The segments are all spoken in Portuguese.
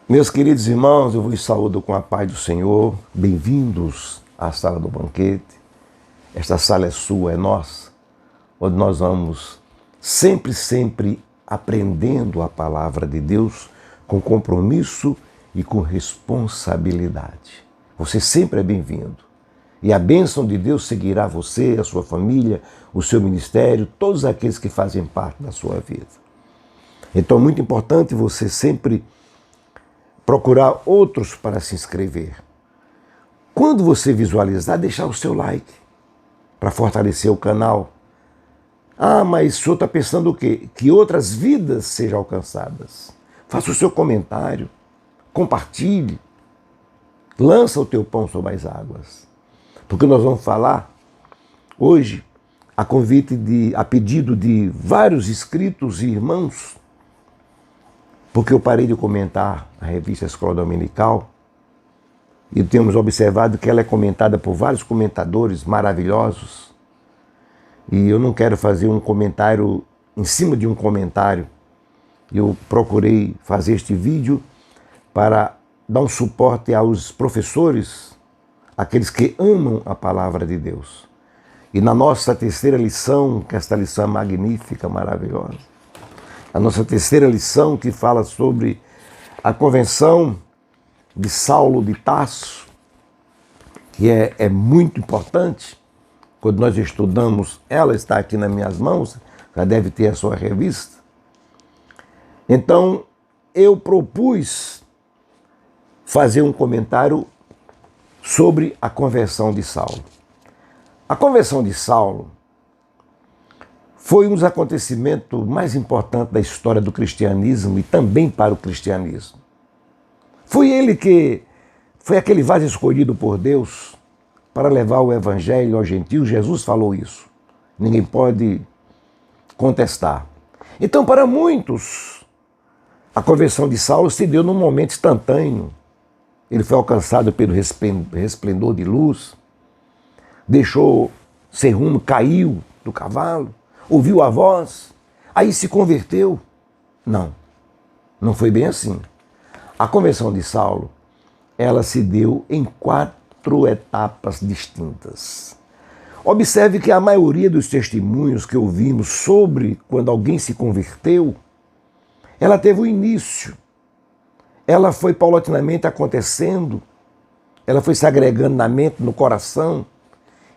Meus queridos irmãos, eu vos saúdo com a paz do Senhor. Bem-vindos à sala do banquete. Esta sala é sua, é nossa, onde nós vamos sempre aprendendo a palavra de Deus com compromisso e com responsabilidade. Você sempre é bem-vindo. E a bênção de Deus seguirá você, a sua família, o seu ministério, todos aqueles que fazem parte da sua vida. Então é muito importante você sempre procurar outros para se inscrever. Quando você visualizar, deixar o seu like para fortalecer o canal. Ah, mas o senhor está pensando o quê? Que outras vidas sejam alcançadas. Faça o seu comentário, compartilhe, lança o teu pão sobre as águas. Porque nós vamos falar hoje, a pedido de vários inscritos e irmãos, porque eu parei de comentar a revista Escola Dominical e temos observado que ela é comentada por vários comentadores maravilhosos e eu não quero fazer um comentário em cima de um comentário. Eu procurei fazer este vídeo para dar um suporte aos professores, aqueles que amam a palavra de Deus. E na nossa terceira lição, que esta lição é magnífica, maravilhosa, a nossa terceira lição que fala sobre a convenção de Saulo de Tarso, que é muito importante, quando nós estudamos, ela está aqui nas minhas mãos, já deve ter a sua revista. Então, eu propus fazer um comentário sobre a conversão de Saulo. A conversão de Saulo foi um dos acontecimentos mais importantes da história do cristianismo e também para o cristianismo. Foi aquele vaso escolhido por Deus para levar o evangelho aos gentios. Jesus falou isso. Ninguém pode contestar. Então, para muitos, a conversão de Saulo se deu num momento instantâneo. Ele foi alcançado pelo resplendor de luz, deixou sem rumo, caiu do cavalo, ouviu a voz, aí se converteu. Não foi bem assim. A conversão de Saulo, ela se deu em 4 etapas distintas. Observe que a maioria dos testemunhos que ouvimos sobre quando alguém se converteu, ela teve um início. Ela foi paulatinamente acontecendo, ela foi se agregando na mente, no coração,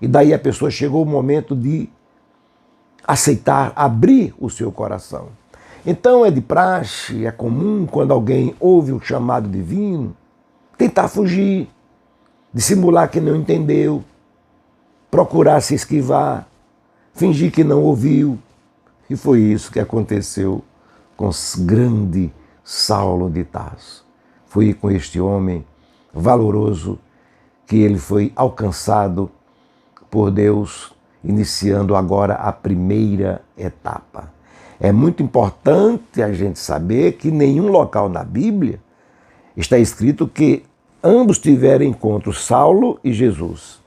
e daí a pessoa chegou o momento de aceitar, abrir o seu coração. Então é de praxe, é comum quando alguém ouve um chamado divino, tentar fugir, dissimular que não entendeu, procurar se esquivar, fingir que não ouviu. E foi isso que aconteceu com o grande Saulo de Tarso. Foi com este homem valoroso que ele foi alcançado por Deus, iniciando agora a primeira etapa. É muito importante a gente saber que em nenhum local na Bíblia está escrito que ambos tiveram encontro, Saulo e Jesus.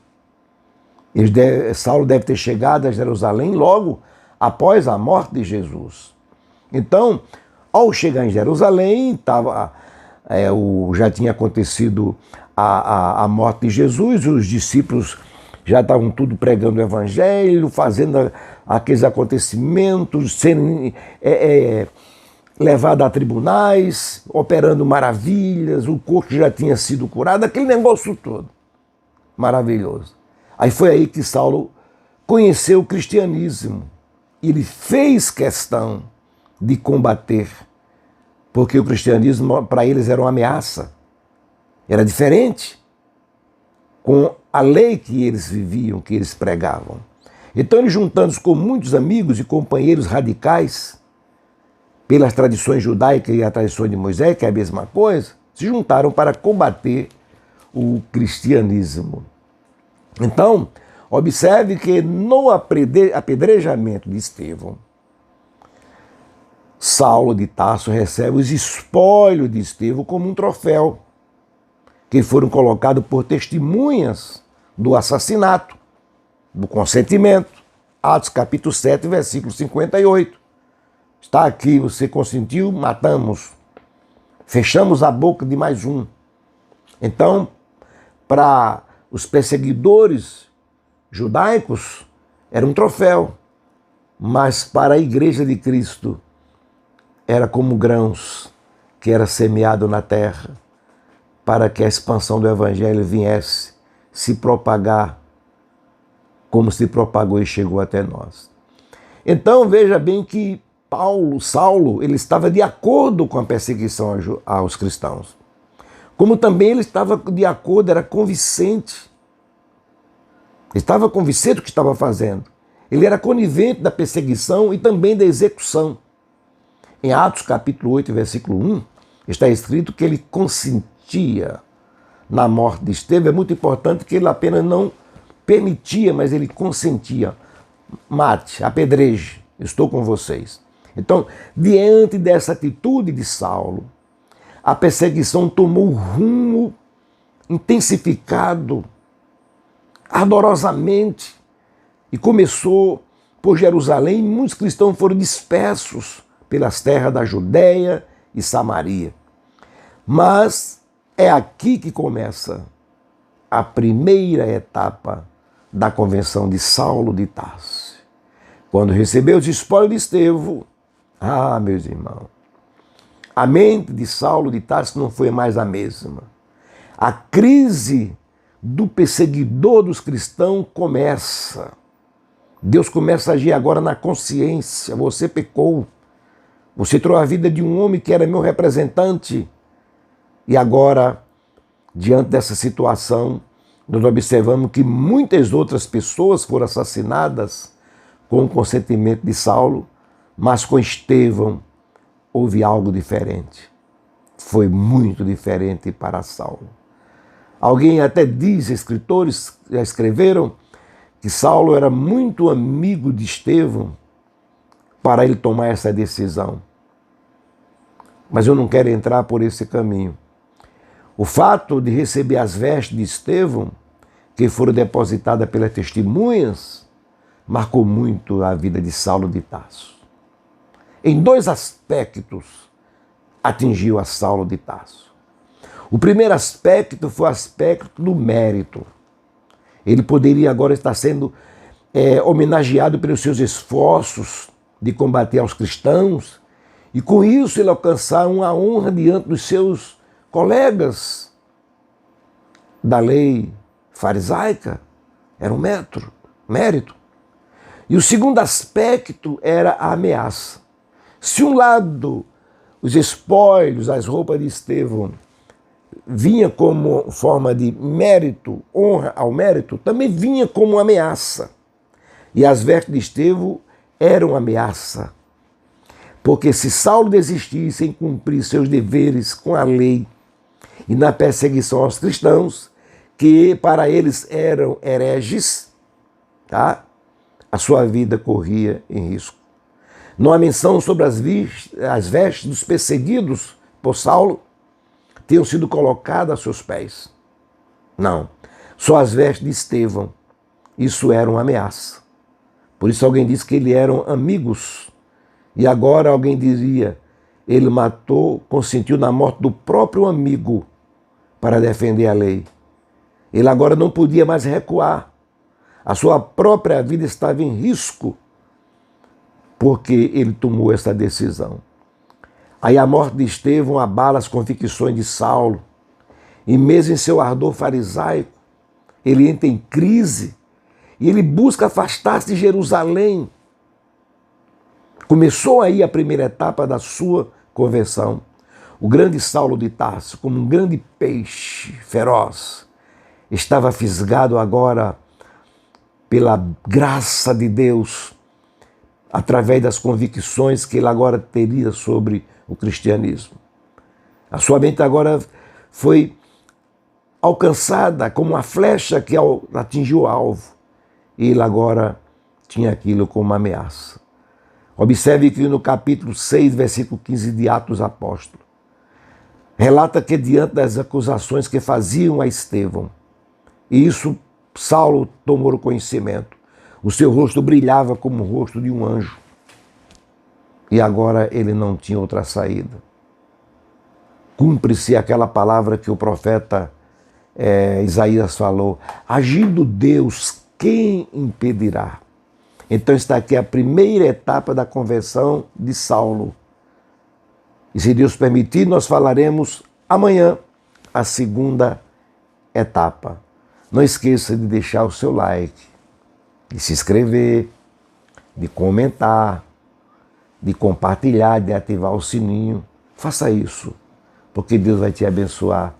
Saulo deve ter chegado a Jerusalém logo após a morte de Jesus. Então, ao chegar em Jerusalém, já tinha acontecido a morte de Jesus, os discípulos já estavam tudo pregando o evangelho, fazendo aqueles acontecimentos, sendo levado a tribunais, operando maravilhas, o corpo já tinha sido curado, aquele negócio todo maravilhoso. Aí foi aí que Saulo conheceu o cristianismo. Ele fez questão de combater, porque o cristianismo para eles era uma ameaça, era diferente com a lei que eles viviam, que eles pregavam. Então ele, juntando-se com muitos amigos e companheiros radicais, pelas tradições judaicas e a tradição de Moisés, que é a mesma coisa, se juntaram para combater o cristianismo. Então, observe que no apedrejamento de Estevão, Saulo de Tarso recebe os espólios de Estevão como um troféu, que foram colocados por testemunhas do assassinato, do consentimento. Atos capítulo 7, versículo 58. Está aqui, você consentiu, matamos. Fechamos a boca de mais um. Então, para os perseguidores judaicos, era um troféu, mas para a igreja de Cristo era como grãos que era semeado na terra, para que a expansão do evangelho viesse se propagar como se propagou e chegou até nós. Então veja bem que Saulo, ele estava de acordo com a perseguição aos cristãos. Como também ele estava de acordo, era convincente. Ele estava convincente do que estava fazendo. Ele era conivente da perseguição e também da execução. Em Atos capítulo 8, versículo 1, está escrito que ele consentia na morte de Estevão. É muito importante que ele apenas não permitia, mas ele consentia. Mate, apedreje, estou com vocês. Então, diante dessa atitude de Saulo, a perseguição tomou um rumo intensificado, ardorosamente, e começou por Jerusalém. Muitos cristãos foram dispersos pelas terras da Judéia e Samaria. Mas é aqui que começa a primeira etapa da conversão de Saulo de Tarso. Quando recebeu os espólios de Estevão, meus irmãos, a mente de Saulo de Tarso não foi mais a mesma. A crise do perseguidor dos cristãos começa. Deus começa a agir agora na consciência. Você pecou. Você tirou a vida de um homem que era meu representante. E agora, diante dessa situação, nós observamos que muitas outras pessoas foram assassinadas com o consentimento de Saulo, mas com Estevão houve algo diferente. Foi muito diferente para Saulo. Alguém até diz, escritores já escreveram, que Saulo era muito amigo de Estevão para ele tomar essa decisão. Mas eu não quero entrar por esse caminho. O fato de receber as vestes de Estevão, que foram depositadas pelas testemunhas, marcou muito a vida de Saulo de Tarso. Em dois aspectos atingiu a Saulo de Tarso. O primeiro aspecto foi o aspecto do mérito. Ele poderia agora estar sendo homenageado pelos seus esforços de combater aos cristãos e com isso ele alcançar uma honra diante dos seus colegas da lei farisaica. Era um mérito. E o segundo aspecto era a ameaça. Se um lado os espólios, as roupas de Estevão vinha como forma de mérito, honra ao mérito, também vinha como ameaça. E as vestes de Estevão eram ameaça. Porque se Saulo desistisse em cumprir seus deveres com a lei e na perseguição aos cristãos, que para eles eram hereges, tá? A sua vida corria em risco. Não há menção sobre as vestes dos perseguidos por Saulo tenham sido colocadas a seus pés. Não. Só as vestes de Estevão. Isso era uma ameaça. Por isso alguém diz que eles eram amigos. E agora alguém diria, ele consentiu na morte do próprio amigo para defender a lei. Ele agora não podia mais recuar. A sua própria vida estava em risco porque ele tomou essa decisão. Aí a morte de Estevão abala as convicções de Saulo. E mesmo em seu ardor farisaico, ele entra em crise e ele busca afastar-se de Jerusalém. Começou aí a primeira etapa da sua conversão. O grande Saulo de Tarso, como um grande peixe feroz, estava fisgado agora pela graça de Deus, através das convicções que ele agora teria sobre o cristianismo. A sua mente agora foi alcançada como uma flecha que atingiu o alvo. E ele agora tinha aquilo como uma ameaça. Observe que no capítulo 6, versículo 15 de Atos Apóstolos, relata que diante das acusações que faziam a Estevão, e isso Saulo tomou o conhecimento, o seu rosto brilhava como o rosto de um anjo. E agora ele não tinha outra saída. cumpre-se aquela palavra que o profeta Isaías falou: agindo Deus, quem impedirá? Então está aqui a primeira etapa da conversão de Saulo. E se Deus permitir, nós falaremos amanhã a segunda etapa. Não esqueça de deixar o seu like, de se inscrever, de comentar, de compartilhar, de ativar o sininho. Faça isso, porque Deus vai te abençoar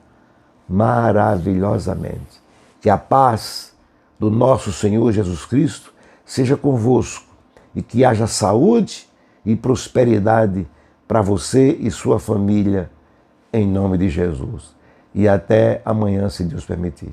maravilhosamente. Que a paz do nosso Senhor Jesus Cristo seja convosco e que haja saúde e prosperidade para você e sua família, em nome de Jesus. E até amanhã, se Deus permitir.